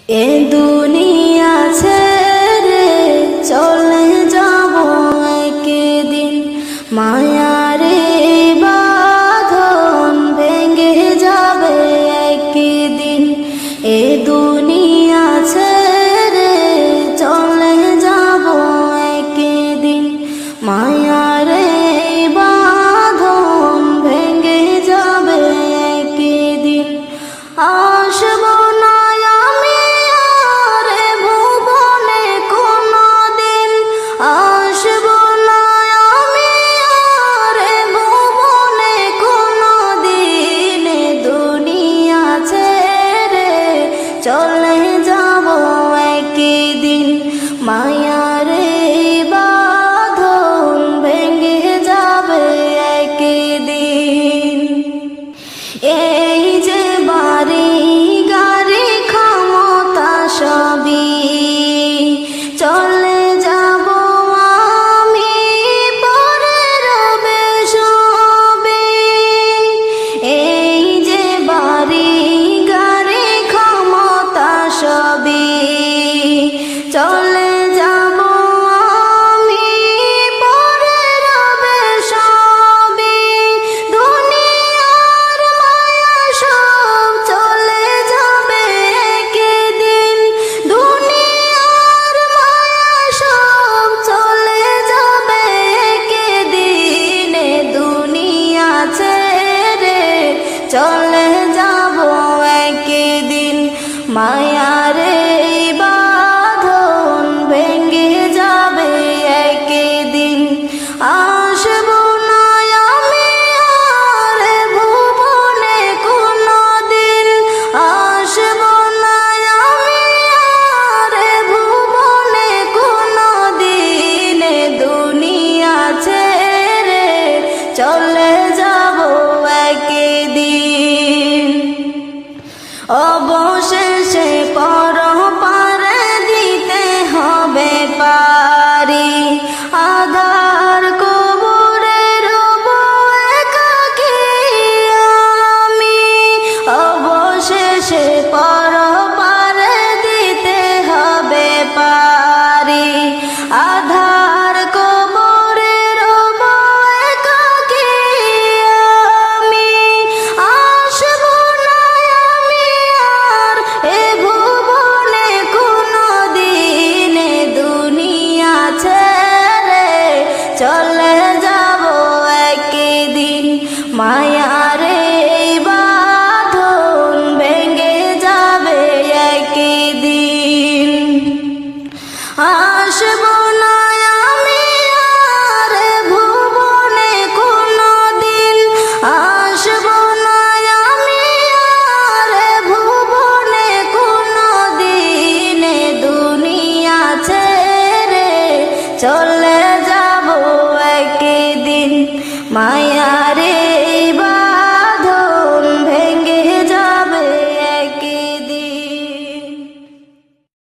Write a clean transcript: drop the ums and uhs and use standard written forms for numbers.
এ দুনিয়া ছেড়ে চলে যাব একদিন, মায়ারে বাঁধন ভেঙে যাবে একদিন। এ দুনিয়া ছেড়ে চলে যাব একদিন, মায়ারে বাঁধন ভেঙে যাবে একদিন। আসব না আমি আর এ ভুবনে কোনদিন, আসব না আমি আর এ ভুবনে কোনদিন। এ দুনিয়া ছেড়ে চলে যাব একদিন, মায়ারে বাঁধন ভেঙে যাবে একদিন। এই যে বাড়ি গাড়ি ক্ষমতা সবই চলে যাব আমি, পরে রবে সবে। এই যে বাড়ি গাড়ি ক্ষমতা সবই চলে যাব আমি, পরে রবে সবে। দুনিয়ার মায়া সব চলে যাবে একদিন, দুনিয়ার মায়া সব চলে যাবে একদিন। এ দুনিয়া ছেড়ে চলে যাব একদিন, মায়ারে বাঁধন ভেঙে যাবে একদিন। আসব না আমি আর এ ভুবনে কোনদিন, আসব না আমি আর এ ভুবনে কোনদিন। এ দুনিয়া ছেড়ে চলে যাব একদিন। অবশেষে পরপারে দিতে হবে পারি, আধার কবরে রব একাকী আমি। অবশেষে পরপারে দিতে হবে পারি, আধার কবরে রব একাকী আমি। আসব না আমি আর এ ভুবনে কোনদিন, এ দুনিয়া ছেড়ে চলে যাব একদিন, মায়ারে বাঁধন ভেঙে যাবে একদিন। আসব না আমি আর এ ভুবনে কোনদিন, আসব না আমি আর এ ভুবনে কোনদিন। এ দুনিয়া ছেড়ে চলে